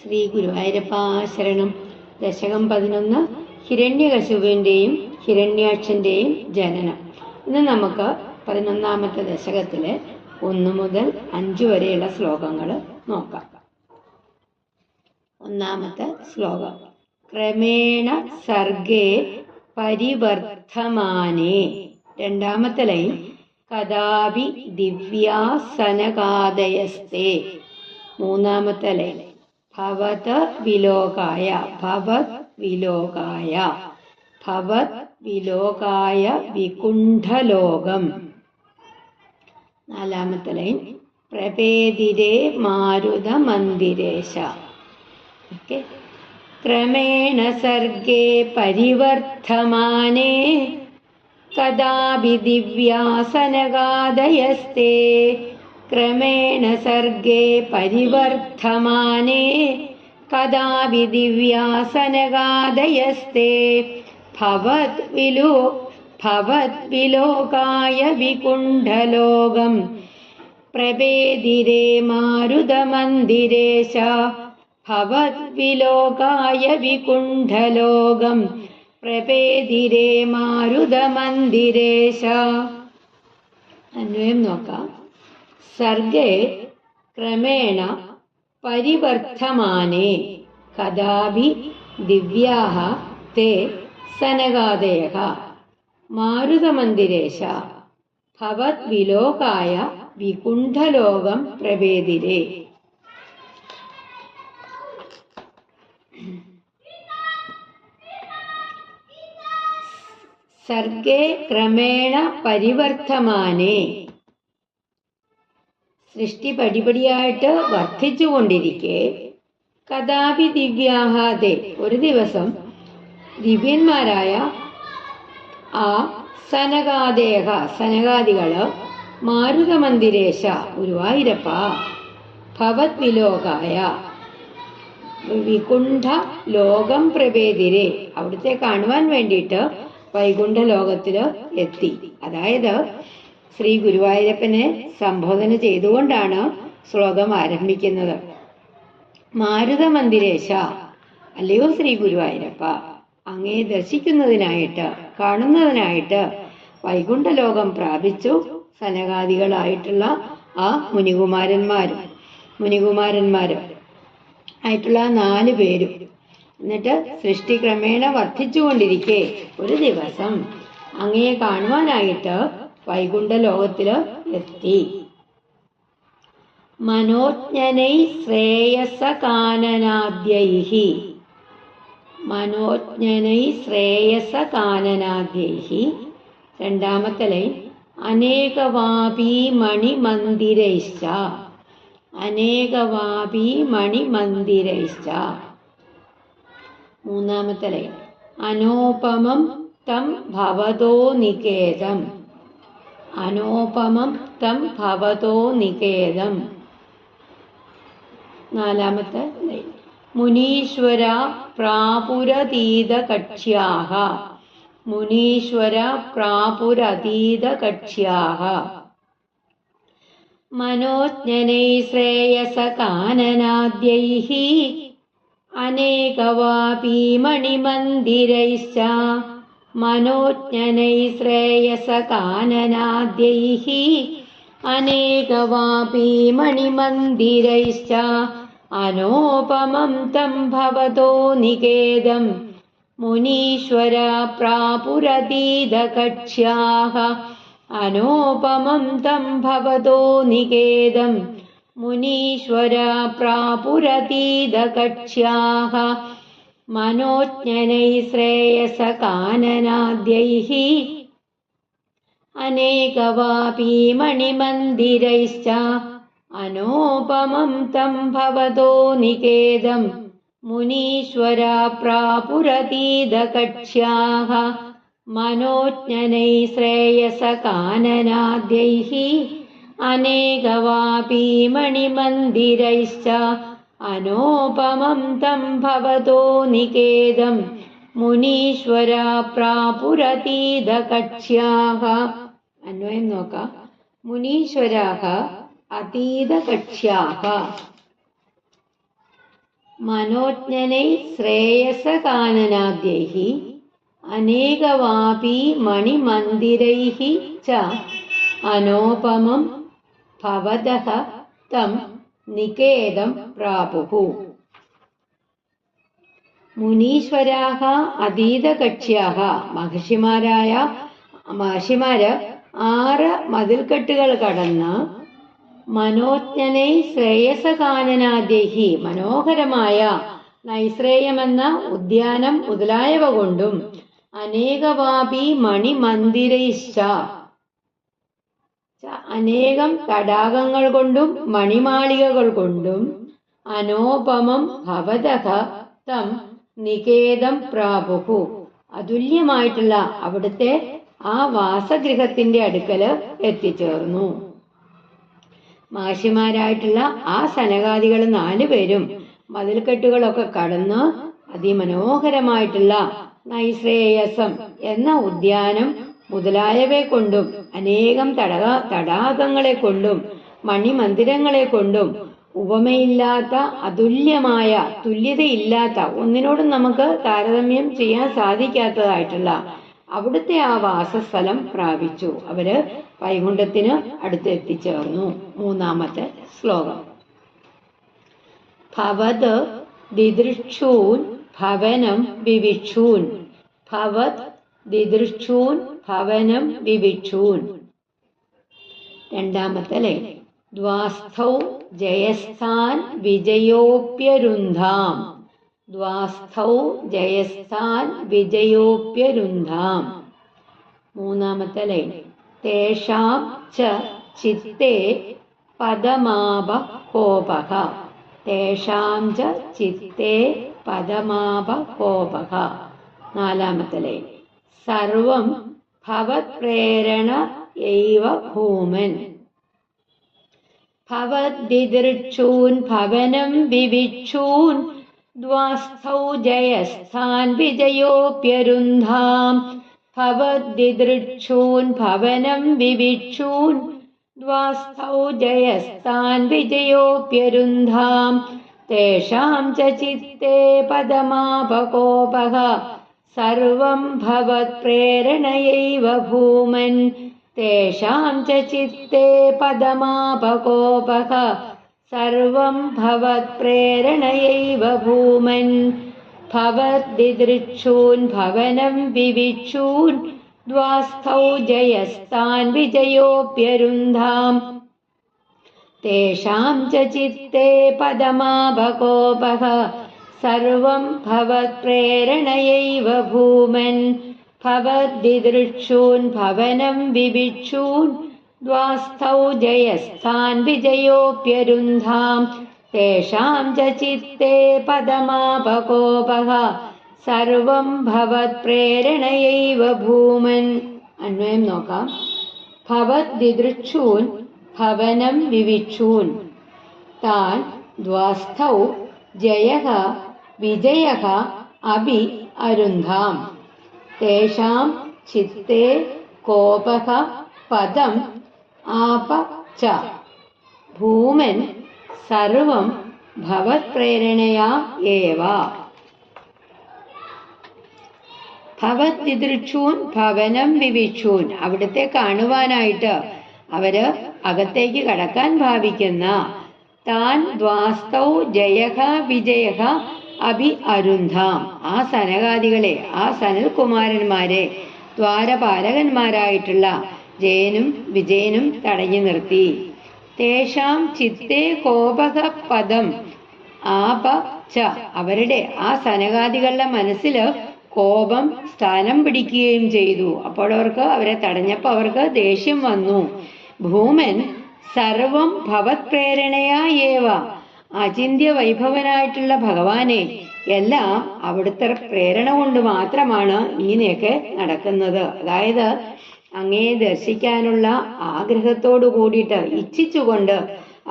ശ്രീ ഗുരുവായൂരപ്പ ശരണം. ദശകം 11 ഹിരണ്യകശിപുവിൻ്റെയും ഹിരണ്യാക്ഷൻ്റെയും ജനനം. ഇന്ന് നമുക്ക് 11ാമത്തെ ദശകത്തിലെ 1 മുതൽ 5 വരെയുള്ള ശ്ലോകങ്ങൾ നോക്കാം. 1ാമത്തെ ശ്ലോകം. ക്രമേണ സർഗേ പരിവർദ്ധമാനേ. 2ാമത്തെ ലൈൻ കദാപി ദിവ്യാസനകാദയസ്തേ. 3ാമത്തെ ലൈൻ ഭവത് വിലോകായ ഭവത് വിലോകായ ഭവത് വിലോകായ വികുണ്ഠലോകം. 4ാമത്തെ ലൈൻ പ്രപേദിരേ മാരുത മന്ദിരേശ. ഓക്കെ. ക്രമേണ സർഗേ പരിവർദ്ധമാനേ കദാപി ദിവ്യാസനകാദയസ്തേ. ക്രമേണ സർഗേ പരിവർദ്ധമാനേ കദാപി ദിവ്യാസനകാദയസ്തേ. ഭവത് വിലോകായ വികുണ്ഠലോകം പ്രപേദിരേ മാരുതമന്ദിരേശ. ഭവത് വിലോകായ വികുണ്ഠലോകം പ്രപേദിരേ മാരുതമന്ദിരേശ. അന്വയം നോക്കാം. സർഗേ ക്രമേണ പരിവർദ്ധമാനേ കദാപി ദിവ്യാഃ തേ സനകാദയഃ മാരുതമന്ദിരേശ. ഭവത് വിലോകായ വികുണ്ഠലോകം പ്രപേദിരേ. സർഗേ ക്രമേണ പരിവർദ്ധമാനേ. സൃഷ്ടി പടിപടിയായിട്ട് വർദ്ധിച്ചുകൊണ്ടിരിക്കെ കദാപി ദിവ്യാഹാദേ ഒരു ദിവസം ദിവ്യന്മാരായ ആ സനകാദേഹ സനകാദികള് മാരുതമന്ദിരേശ ഗുരുവായൂരപ്പ ഭവത് വിലോകായ വികുണ്ഠ ലോകം പ്രപേദിരേ അവിടുത്തെ കാണുവാൻ വേണ്ടിയിട്ട് വൈകുണ്ഠ ലോകത്തില് എത്തി. അതായത് ശ്രീ ഗുരുവായൂരപ്പനെ സംബോധന ചെയ്തുകൊണ്ടാണ് ശ്ലോകം ആരംഭിക്കുന്നത്. മാരുതമന്ദിരേശ അല്ലയോ ശ്രീ ഗുരുവായൂരപ്പ, അങ്ങേ ദർശിക്കുന്നതിനായിട്ട് കാണുന്നതിനായിട്ട് വൈകുണ്ഠ ലോകം പ്രാപിച്ചു സനകാദികളായിട്ടുള്ള ആ മുനികുമാരന്മാര് ആയിട്ടുള്ള 4 പേരും. എന്നിട്ട് സൃഷ്ടി ക്രമേണ വർദ്ധിച്ചുകൊണ്ടിരിക്കെ ഒരു ദിവസം അങ്ങയെ കാണുവാനായിട്ട് വൈകുണ്ഠ ലോകത്തില് എത്തി. മനോജ്ഞനൈ ശ്രേയസകാനനാദ്യൈഹി. മനോജ്ഞനൈ ശ്രേയസകാനനാദ്യൈഹി. 2ാമത്തെ ലൈൻ അനേകവാപീ മണിമന്ദിരൈശ്ച. അനേകവാപീ മണിമന്ദിരൈശ്ച. 3ാമത്തെ ലൈൻ അനോപമം തം ഭവതോ നികേതം. അനോപമം തം ഭവതോ നികേതം. 4ാമത്തെ ലൈൻ മുനീശ്വര പ്രാപുരതീതകക്ഷ്യാഃ. മുനീശ്വര പ്രാപുരതീതകക്ഷ്യാഃ. മനോജ്ഞനൈ ശ്രേയസകാനനാദ്യൈഹി അനേകവാപീ മണിമന്ദിരൈശ്ച. മനോജ്ഞനൈ ശ്രേയസകാനനാദ്യൈഹി അനേകവാപീ മണിമന്ദിരൈശ്ച. അനോപമം തം ഭവതോ നികേതം മുനീശ്വര പ്രാപുരതീതകക്ഷ്യാഃ. അനോപമം തം ഭവതോ നികേതം മുനീശ്വര പ്രാപുരതീതകക്ഷ്യാഃ. മനോജ്ഞനൈ ശ്രേയസകാനനാദ്യൈഹി അനേകവാപീ മണിമന്ദിരൈശ്ച. അനോപമം തം ഭവതോ നികേതം മുനീശ്വര പ്രാപുരതീതകക്ഷ്യാഃ. മനോജ്ഞനൈ ശ്രേയസകാനനാദ്യൈഹി അനേകവാപീ മണിമന്ദിരൈശ്ച. അനോപമം തം ഭവതോ നികേതം മുനീശ്വര പ്രാപുരതീതകക്ഷ്യാഃ. അന്വയം നോക്കാം. മുനീശ്വരാഃ അതീതകക്ഷ്യാഃ. മനോജ്ഞനൈ ശ്രേയസകാനനാദ്യൈഃ അനേകവാപീ മണിമന്ദിരൈഃ ച അനോപമം ഭവതഃ തം നികേതം പ്രാപുഃ. മുനീശ്വരാः അതീതകക്ഷ്യാः മഹർഷിമാര് 6 മതിൽക്കെട്ടുകൾ കടന്ന് മനോജ്ഞനൈ ശ്രേയസകാനനാദ്യൈഃ മനോഹരമായ നൈശ്രേയമെന്ന ഉദ്യാനം മുതലായവ കൊണ്ടും അനേകവാപി മണിമന്ദിരൈശ്ച അനേകം തടാകങ്ങൾ കൊണ്ടും മണിമാളികകൾ കൊണ്ടും അനോപമം ഭവതഃ തം നികേതം പ്രാപുഃ അതുല്യമായിട്ടുള്ള അവിടുത്തെ ആ വാസഗൃഹത്തിന്റെ അടുക്കല് എത്തിച്ചേർന്നു. മഹർഷിമാരായിട്ടുള്ള ആ സനകാദികൾ 4 പേരും മതിൽക്കെട്ടുകളൊക്കെ കടന്ന് അതിമനോഹരമായിട്ടുള്ള നൈശ്രേയസം എന്ന ഉദ്യാനം മുതലായവയെ കൊണ്ടും അനേകം തടാകങ്ങളെ കൊണ്ടും മണിമന്ദിരങ്ങളെ കൊണ്ടും ഉപമയില്ലാത്ത അതുല്യമായ തുല്യതയില്ലാത്ത ഒന്നിനോടും നമുക്ക് താരതമ്യം ചെയ്യാൻ സാധിക്കാത്തതായിട്ടുള്ള അവിടുത്തെ ആ വാസസ്ഥലം പ്രാപിച്ചു. അവര് വൈകുണ്ഠത്തിന് അടുത്ത് എത്തിച്ചേർന്നു. 3-ാമത്തെ ശ്ലോകം. ഭവത് ദിദൃക്ഷൂൻ ഭവനം വിവിക്ഷൂൻ. ഭവത് ദിദൃക്ഷൂൻ ഭവനം വിവിക്ഷൂൻ. 2-ാമത്തെ ലൈൻ. ദ്വാസ്ഥൗ ജയസ്ഥാൻ വിജയോപ്യരുന്ധാം. ദ്വാസ്ഥൗ ജയസ്ഥാൻ വിജയോപ്യരുന്ധാം. 3-ാമത്തെ ലൈൻ. തേഷാം ച ചിത്തേ പദമാപ കോപഃ. തേഷാം ച ചിത്തേ പദമാപ കോപഃ. 4-ാമത്തെ ലൈൻ. സർവം ഭവത് പ്രേരണ യൈവ ഭൂമൻ. ഭവദ്ദിദൃക്ഷൂൻ ഭവനം വിവിക്ഷൂൻ. ദ്വാസ്ഥൗ ജയസ്ഥാൻ വിജയോപ്യരുന്ധാം. ഭവദ്ദിദൃക്ഷൂൻ ഭവനം വിവിക്ഷൂൻ. ദ്വാസ്ഥൗ ജയസ്ഥാൻ വിജയോപ്യരുന്ധാം. തേഷാം ച ചിത്തേ പദമാപകോപഃ. സർവം ഭവത് പ്രേരണയൈവ ഭൂമൻ. തേഷാം ച ചിത്തേ പദമാപകോപഃ. സർവം ഭവത് പ്രേരണയൈവ ഭൂമൻ. ഭവദ്ദിദൃക്ഷൂൻ ഭവനം വിവിക്ഷൂൻ. ദ്വാസ്ഥൗ ജയസ്ഥാൻ വിജയോപ്യരുന്ധാം. തേഷാം ച ചിത്തേ പദമാപകോപഃ. സർവം ഭവത് പ്രേരണയൈവ ഭൂമൻ. ഭവദ്ദിദൃക്ഷൂൻ ഭവനം വിവിക്ഷൂൻ. ദ്വാസ്ഥൗ ജയസ്ഥാൻ വിജയോപ്യരുന്ധാം. തേഷാം ച ചിത്തേ പദമാപകോപഃ. സർവം ഭവത് പ്രേരണയൈവ ഭൂമൻ. അന്വയം നോക്കാം. ഭവദ്ദിദൃക്ഷൂൻ ഭവനം വിവിക്ഷൂൻ. താൻ ദ്വാസ്ഥൗ ജയഃ വിജയഃ അഭി അരുന്ധാം. തേഷാം ചിത്തേ കോപഃ പദം ആപ ച. ഭൂമൻ സർവം ഭവത് പ്രേരണയാ ഏവ. ഭവദ്ദിദൃക്ഷൂൻ ഭവനം വിവിക്ഷൂൻ. അവിടുത്തെ കാണുവാനായിട്ട് അവര് അകത്തേക്ക് കടക്കാൻ ഭാവിക്കുന്ന താൻ ദ്വാസ്ഥൗ ജയഃ വിജയഃ അഭി അരുന്ധാം. ആ സനകാദികളെ, ആ സനൽകുമാരന്മാരെ ദ്വാരപാലകന്മാരായിട്ടുള്ള ജയനും വിജയനും തടഞ്ഞു നിർത്തി. തേഷാം ചിത്തേ കോപഃ പദം ആപ ച. അവരുടെ ആ സനകാദികളുടെ മനസ്സില് കോപം സ്ഥാനം പിടിക്കുകയും ചെയ്തു. അപ്പോൾ അവരെ തടഞ്ഞപ്പോൾ അവർക്ക് ദേഷ്യം വന്നു. ഭൂമൻ സർവം ഭവത് പ്രേരണയായേവ. അചിന്ത്യ വൈഭവനായിട്ടുള്ള ഭഗവാനെ എല്ലാം അവിടുത്തെ പ്രേരണ കൊണ്ട് മാത്രമാണ് ഇങ്ങനെയൊക്കെ നടക്കുന്നത്. അതായത് അങ്ങയെ ദർശിക്കാനുള്ള ആഗ്രഹത്തോടു കൂടിയിട്ട് ഇച്ഛിച്ചുകൊണ്ട്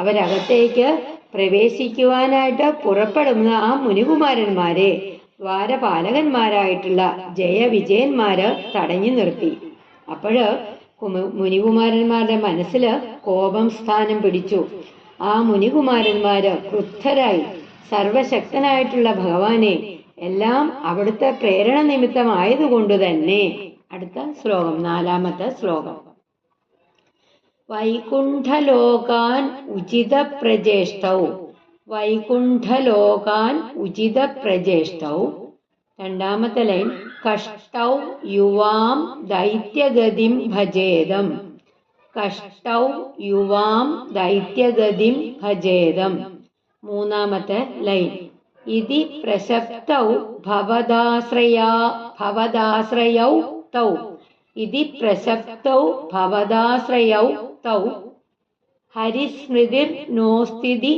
അവരകത്തേക്ക് പ്രവേശിക്കുവാനായിട്ട് പുറപ്പെടുന്ന ആ മുനികുമാരന്മാരെ ദ്വാരപാലകന്മാരായിട്ടുള്ള ജയവിജയന്മാര് തടഞ്ഞു നിർത്തി. അപ്പോഴ് മുനികുമാരന്മാരുടെ മനസ്സില് കോപം സ്ഥാനം പിടിച്ചു. ആ മുനികുമാരന്മാര് ക്രുദ്ധരായി സർവശക്തനായിട്ടുള്ള ഭഗവാനെ എല്ലാം അവിടുത്തെ പ്രേരണ നിമിത്തമായതുകൊണ്ട് തന്നെ. അടുത്ത ശ്ലോകം, 4-ാമത്തെ ശ്ലോകം. വൈകുണ്ഠലോകാൻ ഉചിത പ്രജേഷ്ടൗ. വൈകുണ്ഠലോകാൻ ഉചിത പ്രജേഷ്ടൗ. 2-ാമത്തെ ലൈൻ, കഷ്ടൗ യുവാം ദൈത്യഗതിം ഭജേദം. കഷ്ടൗ യുവാം ദൈത്യഗതിം ഭജേദം. 3-ാമത്തെ ലൈൻ, ഇതി പ്രസക്തൗ ഭവദാശ്രയൗ തൗ. ഇതി പ്രസക്തൗ ഭവദാശ്രയൗ തൗ ഹരിസ്മൃതിർനോസ്തിതി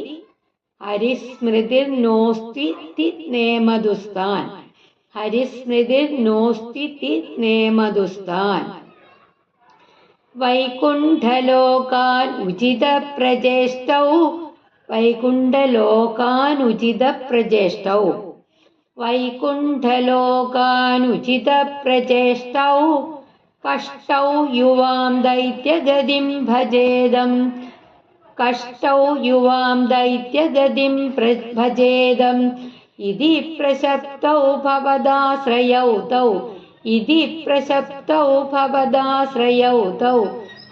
നേമദുസ്താൻ. ഹരിസ്മൃതിർനോസ്തിതി നേമദുസ്താൻ. വൈകുണ്ഠലോകാൻ ഉചിത പ്രജേഷ്ടൗ. വൈകുണ്ഠലോകാൻ ഉചിത പ്രജേഷ്ടൗ. വൈകുണ്ഠലോകാൻ ഉചിത പ്രജേഷ്ടൗ. കഷ്ടൗ യുവാം ദൈത്യഗതിം ഭജേദം. കഷ്ടൗ യുവാം ദൈത്യഗതിം ഭജേദം. ഇതി പ്രസക്തൗ ഭവദാശ്രയൗ തൗ. ഇതി പ്രസക്തൗ ഭവദാശ്രയൗ തൗ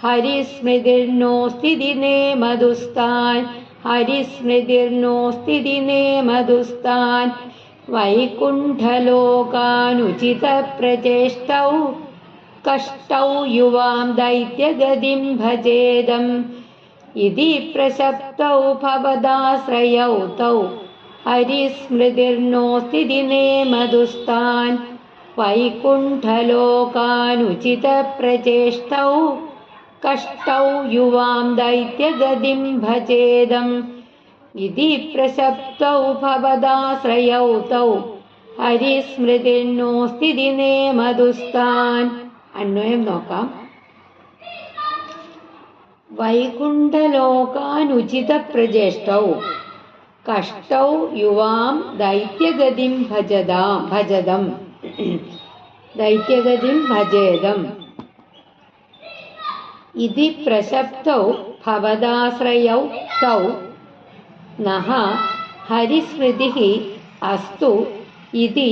ഹരിസ്മൃതിർനോസ്തിതി നേമദുസ്താൻ. ഹരിസ്മൃതിർനോസ്തിതി നേമദുസ്താൻ. വൈകുണ്ഠലോകാനുചിത പ്രചേഷ്ടൗ. കഷ്ടൗ യുവാം ദൈത്യഗതിം ഭജേദം. ഇതി പ്രസക്തൗ ഭവദാശ്രയൗ തൗ ഹരിസ്മൃതിർനോസ്തിതി നേമദുസ്താൻ. വൈകുണ്ഠലോകാനുചിത പ്രചേഷ്ടൗ. കഷ്ടൗ യുവാം ദൈത്യഗതിം ഭജേദം. ഇതി പ്രസക്തൗ ഭവദാശ്രയൗ തൗ ഹരിസ്മൃതിർനോസ്തിതി നേമദുസ്താൻ. അന്വയം നോക്കാം. വൈകുണ്ഠലോകാനുചിത പ്രജേഷ്ടൗ. കഷ്ടൗ യുവാം ദൈത്യഗതിം ഭജദം. ദൈത്യഗതിം ഭജേദം. ഇതി പ്രസക്തൗ ഭവദാശ്രയൗ തൗ നഃ ഹരിസ്മൃതിഃ അസ്തു ഇതി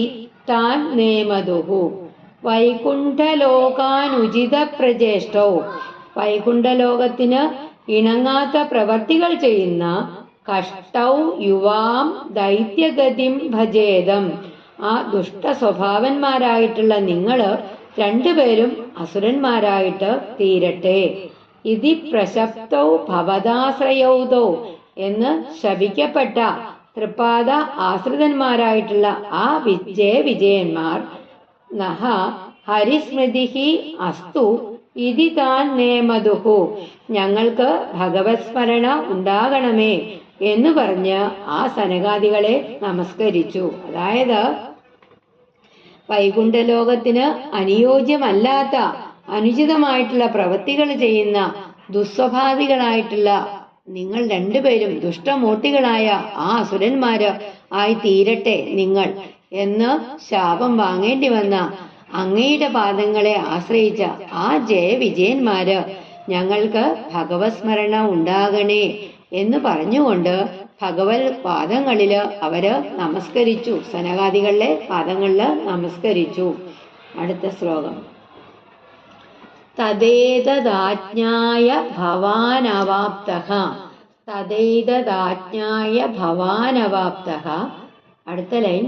താൻ നേമദുഃ. വൈകുണ്ഠലോകാനുചിത പ്രജേഷ്ടൗ. വൈകുണ്ഠലോകത്തിന് ഇണങ്ങാത്ത പ്രവർത്തികൾ ചെയ്യുന്ന കഷ്ടൗ യുവാം ദൈത്യഗതിം ഭജേദം. ആ ദുഷ്ട സ്വഭാവന്മാരായിട്ടുള്ള നിങ്ങൾ രണ്ടുപേരും അസുരന്മാരായിട്ട് തീരട്ടെ. ഇതി പ്രസക്തൗ ഭവദാശ്രയൗതോ എന്ന് ശപിക്കപ്പെട്ട തൃപ്പാദ ആശ്രിതന്മാരായിട്ടുള്ള ആ വിജയന്മാർ നഃ ഹരിസ്മൃതിഃ അസ്തു ഇതി താൻ നേമദുഃ. ഞങ്ങൾക്ക് ഭഗവത് സ്മരണ ഉണ്ടാകണമേ എന്ന് പറഞ്ഞ് ആ സനകാദികളെ നമസ്കരിച്ചു. അതായത് വൈകുണ്ഠലോകത്തിന് അനുയോജ്യമല്ലാത്ത അനുചിതമായിട്ടുള്ള പ്രവൃത്തികൾ ചെയ്യുന്ന ദുസ്വഭാവികളായിട്ടുള്ള നിങ്ങൾ രണ്ടുപേരും ദുഷ്ടമൂർത്തികളായ ആ അസുരന്മാര് ആയി തീരട്ടെ നിങ്ങൾ എന്ന് ശാപം വാങ്ങേണ്ടി വന്ന അങ്ങയുടെ പാദങ്ങളെ ആശ്രയിച്ച ആ ജയവിജയന്മാര് ഞങ്ങൾക്ക് ഭഗവത് സ്മരണ ഉണ്ടാകണേ എന്ന് പറഞ്ഞുകൊണ്ട് ഭഗവത് പാദങ്ങളില് അവര് നമസ്കരിച്ചു. സനകാദികളുടെ പാദങ്ങളില് നമസ്കരിച്ചു. അടുത്ത ശ്ലോകം. തദേതദാജ്ഞായ ഭവാനവാപ്തഃ. തദേതദാജ്ഞായ ഭവാനവാപ്തഃ. അടുത്ത ലൈൻ,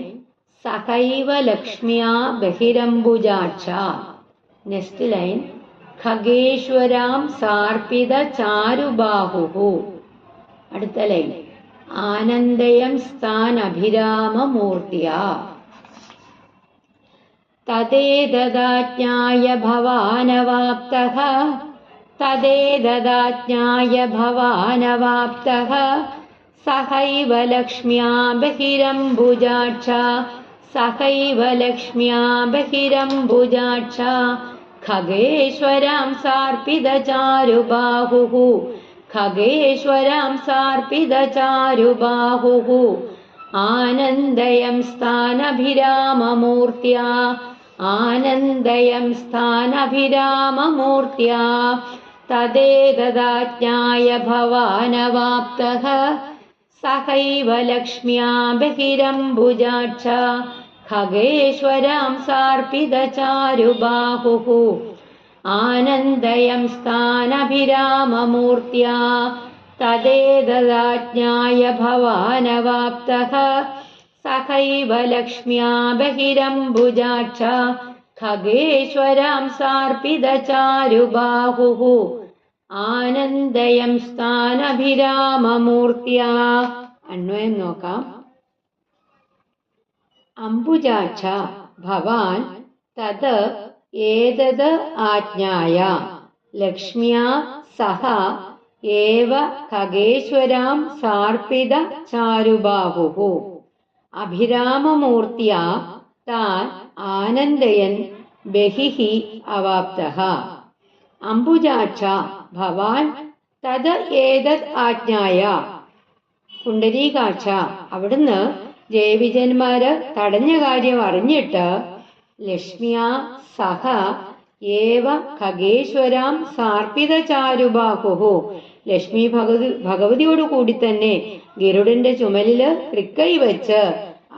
സഹൈവ ലക്ഷ്മ്യാ ബഹിരംബുജാക്ഷ. നെക്സ്റ്റ് ലൈൻ, ഖഗേശ്വരാം സാർപ്പിത ചാരുബാഹുഃ. അടുത്ത ലൈൻ, ആനന്ദയം സ്ഥാനഭിരാമമൂർത്തിയാ. തദേതദാജ്ഞായ ഭവാനവാപ്തഃ. തദേതദാജ്ഞായ ഭവാനവാപ്തഃ. സഹൈവ ലക്ഷ്മ്യാ ബഹിരംബുജാക്ഷ. സഹൈവ ലക്ഷ്മ്യാ ബഹിരംബുജാക്ഷ. ഖഗേശ്വരാം സാർപ്പിത ചാരുബാഹുഃ. ഖഗേശ്വരാം സാർപ്പിത ചാരുബാഹുഃ. ആനന്ദയം സ്ഥാനഭിരാമമൂർത്യാ. ആനന്ദയം സ്ഥാനഭിരാമമൂർത്യാ. തദേതദാജ്ഞായ ഭവാനവാപ്തഃ. सहैव लक्ष्म्या बहिरम्बुजाक्ष खगेश्वरां सार्पितचारुबाहुः आनन्दयं स्थानभिराममूर्त्या तदेतदाज्ञाय भवानवाप्तः सहैव लक्ष्म्या बहिरम्बुजाक्ष खगेश्वरां सार्पितचारुबाहुः ആനന്ദയം സ്ഥാനഭിരാമമൂർത്തിയാ. അന്വയം നോക്കാം. അംബുജാക്ഷ ഭവാൻ തത് ഏതത് ആജ്ഞായ ലക്ഷ്മ്യാ സഹ ഏവ ഖഗേശ്വരാം സാർപ്പിത ചാരുബാഹുഃ അഭിരാമമൂർത്തിയാ താൻ ആനന്ദയൻ ബഹിഃ അവാപ്തഃ. അംബുജാക്ഷ ഭവാൻ തത് ഏതത് ആജ്ഞായ പുണ്ടരീകാക്ഷ അവിടുന്ന് ജയവിജയന്മാര് തടഞ്ഞ കാര്യം അറിഞ്ഞിട്ട് ലക്ഷ്മ്യാ സഹ ഏവ ഖഗേശ്വരാം സാർപ്പിത ചാരുബാഹുഃ ലക്ഷ്മി ഭഗവതിയോട് കൂടി തന്നെ ഗരുഡന്റെ ചുമലില് തൃക്കൈ വെച്ച്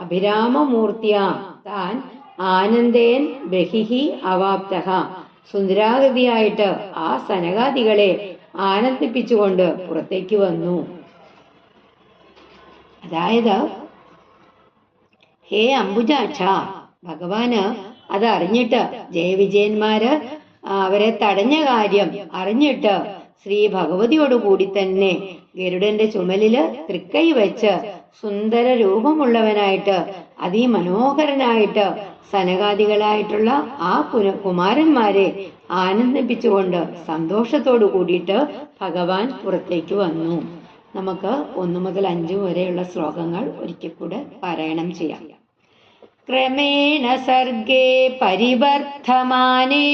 അഭിരാമമൂർത്തിയ താൻ ആനന്ദേൻ ബഹിഃ അവാപ്തഃ സുന്ദരാകൃതിയായിട്ട് ആ സനകാദികളെ ആനന്ദിപ്പിച്ചുകൊണ്ട് പുറത്തേക്ക് വന്നു. അതായത് ഹേ അംബുജാക്ഷ ഭഗവാന് അത് അറിഞ്ഞിട്ട് ജയവിജയന്മാര് അവരെ തടഞ്ഞ കാര്യം അറിഞ്ഞിട്ട് ശ്രീ ഭഗവതിയോടുകൂടി തന്നെ ഗരുഡന്റെ ചുമലില് തൃക്കൈ വെച്ച് സുന്ദര രൂപമുള്ളവനായിട്ട് അതിമനോഹരനായിട്ട് സനകാദികളായിട്ടുള്ള ആ കുമാരന്മാരെ ആനന്ദിപ്പിച്ചുകൊണ്ട് സന്തോഷത്തോടു കൂടിയിട്ട് ഭഗവാൻ പുറത്തേക്ക് വന്നു. നമുക്ക് 1 മുതൽ 5 വരെയുള്ള ശ്ലോകങ്ങൾ ഒരിക്കൽ കൂടെ പാരായണം ചെയ്യാം. ക്രമേണ സർഗേ പരിവർദ്ധമാനേ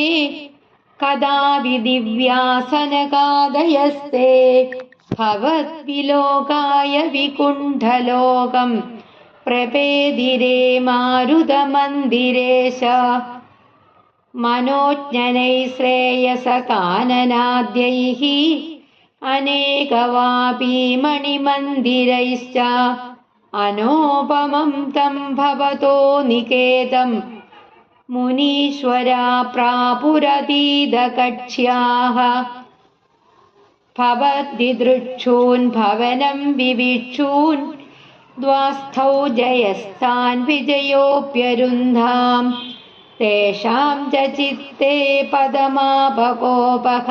കദാവി ദിവ്യാസനകാദയസ്തേ ഭവദ്വിലോകായ വികുണ്ഠലോകം പ്രപേദിരേ മാരുതമന്ദിരേശ മനോജ്ഞനൈ ശ്രേയസകാനനാദ്യൈഃ അനേകവാപീ മണിമന്ദിരൈശ്ച അനോപമം തം ഭവതോ നികേതം മുനീശ്വരാ പ്രാപുരതീതകക്ഷ്യാഃ ഭവദ്ദിദൃക്ഷൂൻ ഭവനം വിവിക്ഷൂൻ ദ്വാസ്ഥൗ ജയസ്ഥാൻ വിജയോപ്യരുന്ധാം തേഷാം ച ചിത്തേ പദമാപകോപഃ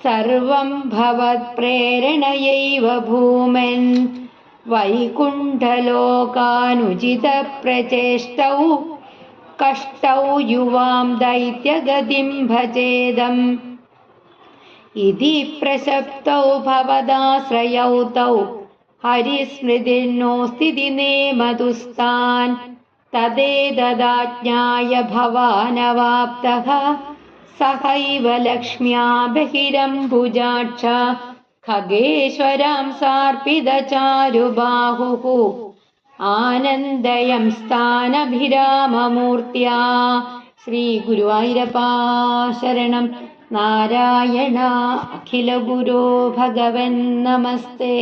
സർവം ഭവത്പ്രേരണയൈവ ഭൂമൻ വൈകുണ്ഠലോകാനുചിതപ്രചേഷ്ടൗ കഷ്ടൗ യുവാം ദൈത്യഗതിം ഭജേദം ഇതി പ്രശപ്തൗ ഭവദാശ്രയൗ തൗ ഹരിസ്മൃതിർനോസ്തി നേമതുസ്താൻ തദേതദാജ്ഞായ ഭവാനവാപ്തഃ സഹൈവ ലക്ഷ്മ്യാ ബഹിരംബുജാക്ഷ ഖഗേശ്വരാം സാർപ്പിതചാരുബാഹുഃ ആനന്ദയം സ്ഥാനഭിരാമമൂർത്തിയാ. ശ്രീ ഗുരുവായൂരപ്പാ ശരണം. നാരായണ അഖില ഗുരോ ഭഗവൻ നമസ്തേ.